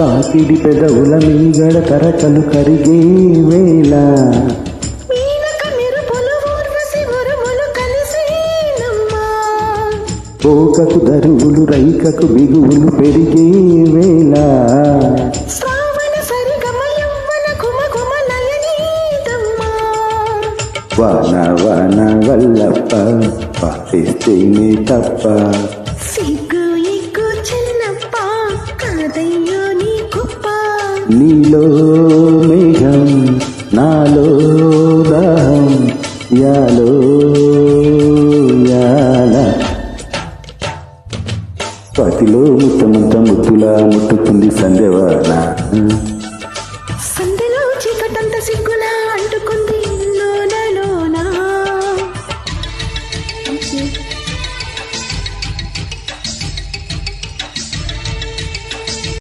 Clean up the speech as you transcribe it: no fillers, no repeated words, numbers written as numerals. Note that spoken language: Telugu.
తాకిడి పెదవుల మీగడ తరకలు కరిగే వేళ పోకకు దరువులు రైకకు బిగువులు పెరిగే వేళ వాన వాన వల్లప్ప పాటిస్తేనే తప్ప నీలో మేఘం నాలో దాహం యాలో యాల పతిలో ముత్తమంత ముద్దులా ముట్టుకుంది సంధ్యవాన